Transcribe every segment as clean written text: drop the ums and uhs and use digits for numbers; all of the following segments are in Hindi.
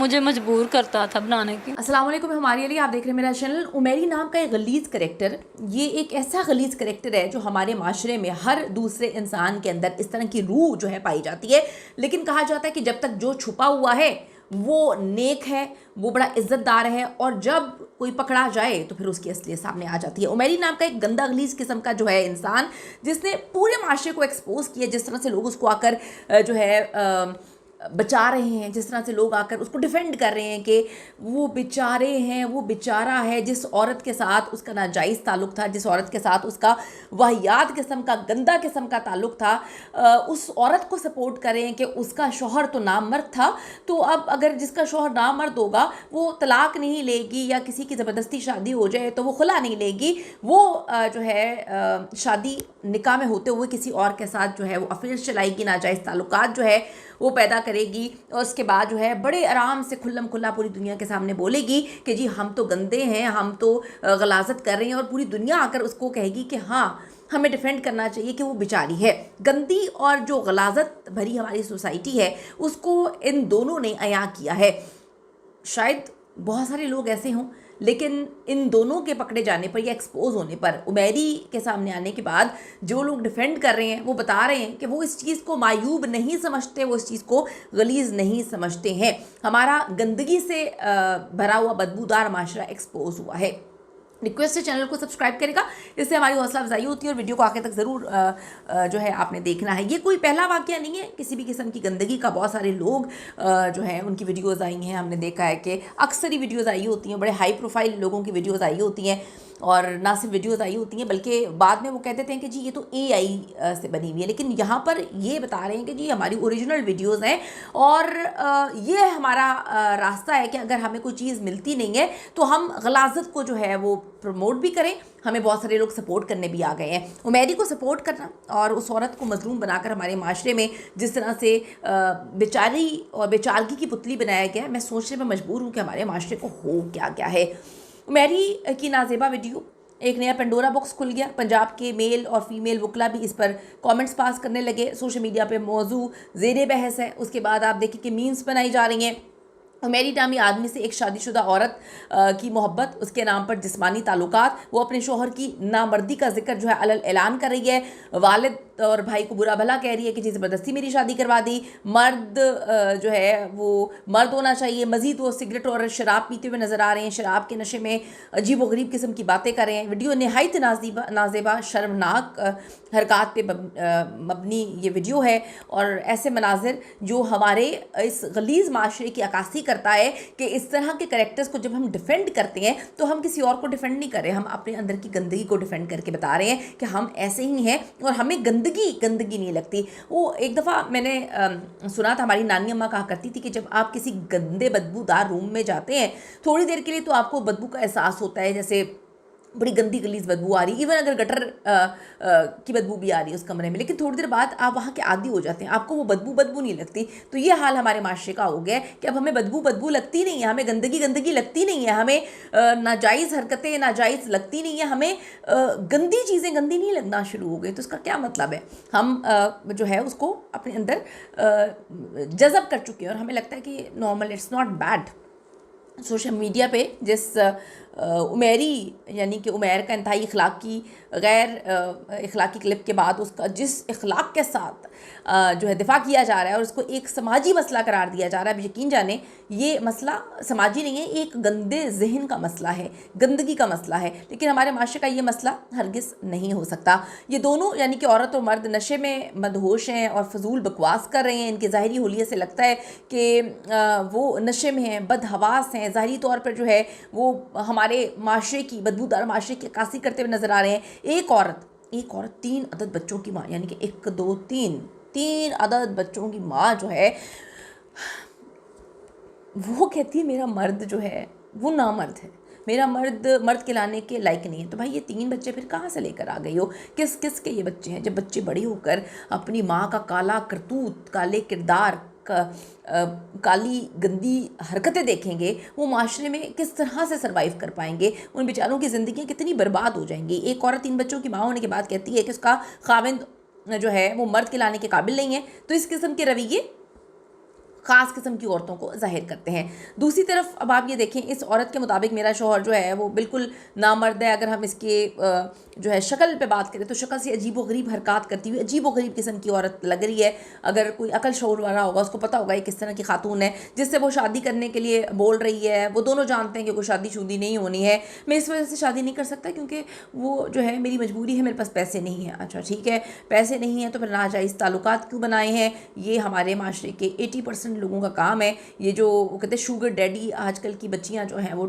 मुझे मजबूर करता था बनाने की। अस्सलाम वालेकुम, हमारे लिए आप देख रहे हैं मेरा चैनल। उमेरी नाम का एक गलीज़ करेक्टर, ये एक ऐसा गलीज़ करेक्टर है जो हमारे माशरे में हर दूसरे इंसान के अंदर इस तरह की रूह जो है पाई जाती है। लेकिन कहा जाता है कि जब तक जो छुपा हुआ है वो नेक है, वो बड़ा इज्जतदार है, और जब कोई पकड़ा जाए तो फिर उसकी असलियत सामने आ जाती है। उमेरी नाम का एक गंदा गलीज़ किस्म का जो है इंसान, जिसने पूरे माशरे को एक्सपोज किया, जिस तरह से लोग उसको आकर जो है बचा रहे हैं, जिस तरह से लोग आकर उसको डिफेंड कर रहे हैं कि वो बेचारे हैं, वो बेचारा है जिस औरत के साथ उसका नाजायज़ ताल्लुक़ था, जिस औरत के साथ उसका वाहियात किस्म का गंदा किस्म का ताल्लुक़ था, उस औरत को सपोर्ट करें कि उसका शौहर तो नामर्द था, तो अब अगर जिसका शौहर नामर्द होगा वो तलाक नहीं लेगी या किसी की ज़बरदस्ती शादी हो जाए तो वो खुला नहीं लेगी, वो जो है शादी निकाह में होते हुए किसी और के साथ जो है वो अफेयर चलाएगी, नाजायज़ ताल्लुकात जो है वो पैदा करेगी, और उसके बाद जो है बड़े आराम से खुल्लम खुल्ला पूरी दुनिया के सामने बोलेगी कि जी हम तो गंदे हैं, हम तो गलाजत कर रहे हैं, और पूरी दुनिया आकर उसको कहेगी कि हाँ हमें डिफेंड करना चाहिए कि वो बेचारी है। गंदी और जो गलाजत भरी हमारी सोसाइटी है उसको इन दोनों ने अया किया है। शायद बहुत सारे लोग ऐसे हों, लेकिन इन दोनों के पकड़े जाने पर या एक्सपोज होने पर, उमेरी के सामने आने के बाद जो लोग डिफेंड कर रहे हैं वो बता रहे हैं कि वो इस चीज़ को मायूब नहीं समझते, वो इस चीज़ को गलीज़ नहीं समझते हैं। हमारा गंदगी से भरा हुआ बदबूदार माशरा एक्सपोज हुआ है। रिक्वेस्ट है चैनल को सब्सक्राइब करेगा, इससे हमारी हौसला अफजाई होती है, और वीडियो को आगे तक ज़रूर जो है आपने देखना है। ये कोई पहला वाक़या नहीं है किसी भी किस्म की गंदगी का। बहुत सारे लोग जो हैं उनकी वीडियोज़ आई हैं, हमने देखा है कि अक्सर ही वीडियोज़ आई होती हैं, बड़े हाई प्रोफाइल लोगों की वीडियोज़ आई होती हैं, और ना सिर्फ वीडियोज़ आई होती हैं बल्कि बाद में वो कह देते हैं कि जी ये तो AI से बनी हुई है। लेकिन यहाँ पर ये बता रहे हैं कि जी हमारी ओरिजिनल वीडियोज़ हैं, और ये हमारा रास्ता है कि अगर हमें कोई चीज़ मिलती नहीं है तो हम गलाजत को जो है वो प्रमोट भी करें। हमें बहुत सारे लोग सपोर्ट करने भी आ गए हैं। उमेरी को सपोर्ट करना और उस औरत को मजलूम बनाकर हमारे माशरे में जिस तरह से बेचारी और बेचारगी की पुतली बनाया गया है, मैं सोचने में मजबूर हूँ कि हमारे माशरे को हो क्या क्या है। उमेरी की नाजेबा वीडियो, एक नया पेंडोरा बॉक्स खुल गया। पंजाब के मेल और फीमेल वकला भी इस पर कमेंट्स पास करने लगे। सोशल मीडिया पे मौजू ज़ेरे बहस है। उसके बाद आप देखिए कि मीम्स बनाई जा रही हैं। उमेरी नामी आदमी से एक शादीशुदा औरत की मोहब्बत, उसके नाम पर जिस्मानी ताल्लुकात, वो अपने शोहर की नामर्दी का जिक्र जो है अलल ऐलान कर रही है। वालिद और भाई को बुरा भला कह रही है कि जी ज़बरदस्ती मेरी शादी करवा दी, मर्द जो है वो मर्द होना चाहिए। मज़ीद वो सिगरेट और शराब पीते हुए नज़र आ रहे हैं, शराब के नशे में अजीब व गरीब किस्म की बातें कर रहे हैं। वीडियो नहायत नाजेबा शर्मनाक हरकत पे मबनी ये वीडियो है, और ऐसे मनाजिर जो हमारे इस गलीज़ माशरे की अक्कासी करता है कि इस तरह के करेक्टर्स को जब हम डिफेंड करते हैं तो हम किसी और को डिफेंड नहीं कर रहे, हम अपने अंदर की गंदगी को डिफेंड करके बता रहे हैं कि हम ऐसे ही हैं और हमें गंदगी नहीं लगती। वो एक दफ़ा मैंने सुना था, हमारी नानी अम्मा कहा करती थी कि जब आप किसी गंदे बदबूदार रूम में जाते हैं थोड़ी देर के लिए तो आपको बदबू का एहसास होता है, जैसे बड़ी गंदी गलीज बदबू आ रही, इवन अगर गटर की बदबू भी आ रही है उस कमरे में, लेकिन थोड़ी देर बाद आप वहाँ के आदी हो जाते हैं, आपको वो बदबू नहीं लगती। तो ये हाल हमारे माशरे का हो गया है कि अब हमें बदबू लगती नहीं है, हमें गंदगी लगती नहीं है, हमें नाजायज़ हरकतें नाजायज़ लगती नहीं है, हमें गंदी चीज़ें गंदी नहीं लगना शुरू हो गई। तो इसका क्या मतलब है? हम जो है उसको अपने अंदर जज़ब कर चुके हैं और हमें लगता है कि normal, it's not bad. Social media पे जिस उमेरी यानी कि उमैर का इंतहाई इखलाकी गैर इखलाकी क्लिप के बाद उसका जिस इखलाक के साथ जो है दिफा किया जा रहा है और उसको एक समाजी मसला करार दिया जा रहा है, अब यकीन जाने ये मसला समाजी नहीं है, एक गंदे जहन का मसला है, गंदगी का मसला है। लेकिन हमारे माशरे का ये मसला हरगिज़ नहीं हो सकता। ये दोनों यानी कि औरत और मर्द नशे में मदहोश हैं और फजूल बकवास कर रहे हैं। इनकी ज़ाहिरी हुलियत से लगता है कि वो नशे में हैं, बदहवास हैं, ज़ाहिरी तौर पर जो है वो हमारे माशरे की बदबूदार माशरे की अक्कासी करते हुए नज़र आ रहे हैं। एक औरत 3 अदद बच्चों की माँ, यानी कि 1 2 3 अदद बच्चों की माँ जो है वो कहती है मेरा मर्द जो है वो नामर्द है, मेरा मर्द कहलाने के लायक नहीं है। तो भाई ये 3 बच्चे फिर कहाँ से लेकर आ गई हो? किस किस के ये बच्चे हैं? जब बच्चे बड़े होकर अपनी माँ का काला करतूत, काले किरदार, काली गंदी हरकतें देखेंगे, वो माशरे में किस तरह से सर्वाइव कर पाएंगे? उन बेचारों की ज़िंदगियाँ कितनी बर्बाद हो जाएंगी। एक औरत 3 बच्चों की माँ होने के बाद कहती है कि उसका खाविंद जो है वो मर्द कहलाने के काबिल नहीं है। तो इस किस्म के रवैये ख़ास किस्म की औरतों को ज़ाहिर करते हैं। दूसरी तरफ अब आप ये देखें, इस औरत के मुताबिक मेरा शौहर जो है वो बिल्कुल नामर्द है। अगर हम इसके जो है शक्ल पे बात करें तो शक्ल से अजीब व गरीब हरकत करती हुई अजीब व गरीब किस्म की औरत लग रही है। अगर कोई अकल शऊर वाला होगा उसको पता होगा ये किस तरह की खातून है जिससे वो शादी करने के लिए बोल रही है। वो दोनों जानते हैं कि कोई शादी नहीं होनी है, मैं इस वजह से शादी नहीं कर सकता क्योंकि वो जो है मेरी मजबूरी है, मेरे पास पैसे नहीं हैं। अच्छा ठीक है, पैसे नहीं हैं तो फिर नाजायज़ ताल्लुकात क्यों बनाए हैं? ये हमारे माशरे के 80% लोगों का काम है। ये जो कहते हैं शुगर डैडी आजकल की बच्चियां जो हैं वो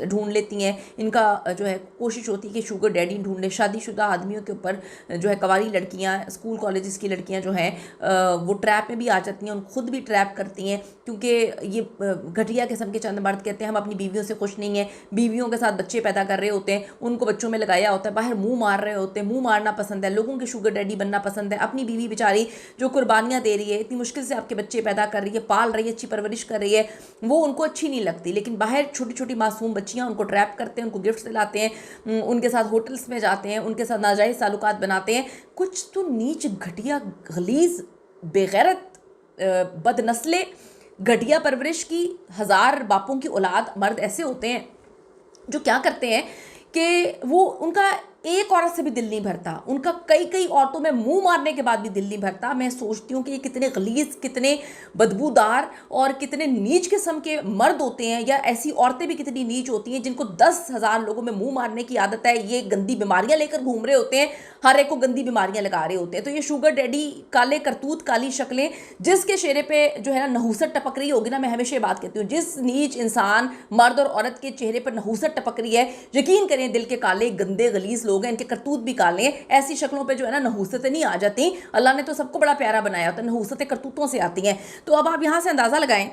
ढूंढ लेती हैं, इनका जो है कोशिश होती है कि शुगर डैडी ढूंढ ले। शादीशुदा आदमियों के ऊपर जो है कवारी लड़कियां, स्कूल कॉलेजेस की लड़कियां जो हैं वो ट्रैप में भी आ जाती हैं, उन खुद भी ट्रैप करती हैं क्योंकि ये घटिया किस्म के चंद मर्द कहते हैं हम अपनी बीवियों से खुश नहीं हैं, बीवियों के साथ बच्चे पैदा कर रहे होते हैं, उनको बच्चों में लगाया होता है, बाहर मुंह मार रहे होते हैं, मुंह मारना पसंद है, लोगों के शुगर डैडी बनना पसंद है। अपनी बीवी बेचारी जो कुर्बानियाँ दे रही है, इतनी मुश्किल से आपके बच्चे पैदा कर रही है, पाल रही है, अच्छी परवरिश कर रही है, वो उनको अच्छी नहीं लगती। लेकिन बाहर छोटी छोटी मासूम बच्चियाँ उनको ट्रैप करते हैं, उनको गिफ्ट दिलाते हैं, उनके साथ होटल्स में जाते हैं, उनके साथ नाजायज़ ताल्लुकात बनाते हैं। कुछ तो नीच घटिया गलीज़ बेगैरत बदनस्ले घटिया परवरिश की 1000 बापों की औलाद मर्द ऐसे होते हैं जो क्या करते हैं कि वो उनका एक औरत से भी दिल नहीं भरता, उनका कई औरतों में मुंह मारने के बाद भी दिल नहीं भरता। मैं सोचती हूँ कि ये कितने गलीज़, कितने बदबूदार और कितने नीच किस्म के मर्द होते हैं, या ऐसी औरतें भी कितनी नीच होती हैं जिनको 10,000 लोगों में मुंह मारने की आदत है। ये गंदी बीमारियां लेकर घूम रहे होते हैं, हर एक को गंदी बीमारियां लगा रहे होते हैं। तो ये शुगर डैडी, काले करतूत, काली शक्लें, जिसके चेहरे पे जो है ना नहूसत टपक रही होगी ना, मैं हमेशा ये बात कहती हूँ, जिस नीच इंसान मर्द और औरत के चेहरे पर नहूसत टपक रही है, यकीन करें दिल के काले गंदे गलीज़ लोग हैं, इनके करतूत भी काले हैं। ऐसी शक्लों पे जो है ना नहूसतें नहीं आ जाती। अल्लाह ने तो सबको बड़ा प्यारा बनाया होता है, नहूसतें करतूतों से आती हैं। तो अब आप यहाँ से अंदाज़ा लगाएं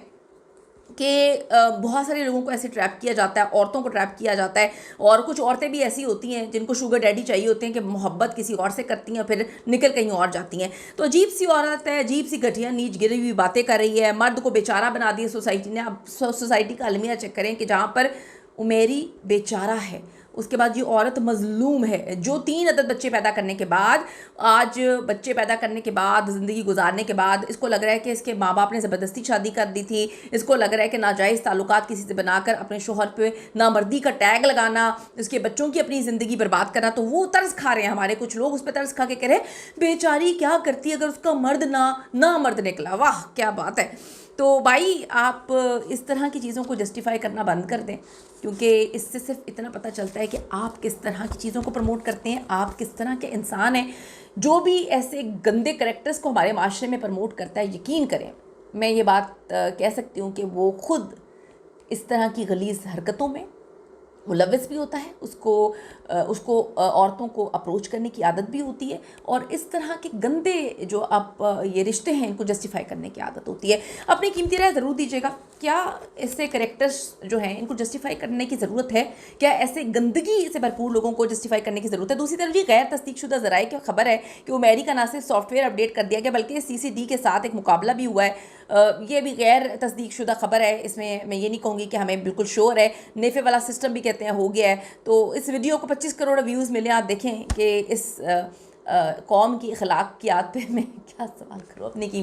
कि बहुत सारे लोगों को ऐसे ट्रैप किया जाता है, औरतों को ट्रैप किया जाता है। और कुछ औरतें भी ऐसी होती हैं जिनको शुगर डैडी चाहिए होते हैं कि मोहब्बत किसी और से करती हैं, फिर निकल कहीं और जाती हैं। तो अजीब सी औरत है, अजीब सी घटिया नीच गिरी हुई बातें कर रही है, मर्द को बेचारा बना दिया सोसाइटी ने। आप सोसाइटी का अलमिया चेक करें कि जहाँ पर उमेरी बेचारा है, उसके बाद ये औरत मजलूम है जो 3 अदद बच्चे पैदा करने के बाद, आज बच्चे पैदा करने के बाद, ज़िंदगी गुजारने के बाद इसको लग रहा है कि इसके माँ बाप ने ज़बरदस्ती शादी कर दी थी, इसको लग रहा है कि नाजायज़ ताल्लुकात किसी से बनाकर अपने शोहर पे नामर्दी का टैग लगाना, इसके बच्चों की अपनी ज़िंदगी बर्बाद करना। तो वो तर्स खा रहे हैं हमारे कुछ लोग, उस पर तर्स खा के कह रहे हैं बेचारी क्या करती अगर उसका मर्द ना मर्द निकला। वाह क्या बात है। तो भाई आप इस तरह की चीज़ों को जस्टिफाई करना बंद कर दें, क्योंकि इससे सिर्फ इतना पता चलता है कि आप किस तरह की चीज़ों को प्रमोट करते हैं, आप किस तरह के इंसान हैं। जो भी ऐसे गंदे करैक्टर्स को हमारे माशरे में प्रमोट करता है, यकीन करें मैं ये बात कह सकती हूँ कि वो खुद इस तरह की गलीज़ हरकतों में मुलव्वस भी होता है, उसको औरतों को अप्रोच करने की आदत भी होती है, और इस तरह के गंदे जो आप ये रिश्ते हैं इनको जस्टिफाई करने की आदत होती है। अपनी कीमती राय ज़रूर दीजिएगा, क्या ऐसे करैक्टर्स जो हैं इनको जस्टिफाई करने की ज़रूरत है? क्या ऐसे गंदगी से भरपूर लोगों को जस्टिफाई करने की ज़रूरत है? दूसरी तरफ ये गैर तस्दीकशुदा ज़राए की खबर है कि उमेरी का ना सिर्फ सॉफ्टवेयर अपडेट कर दिया गया बल्कि CCD के साथ एक मुकाबला भी हुआ है। ये भी गैर तस्दीकशुदा खबर है, इसमें मैं ये नहीं कहूँगी कि हमें बिल्कुल श्योर है। नेफे वाला सिस्टम भी कहते हैं हो गया है। तो इस वीडियो को 25 करोड़ व्यूज़ मिले। आप देखें कि इस कौम की अखलाकियात पे मैं क्या सवाल करूँ अपनी की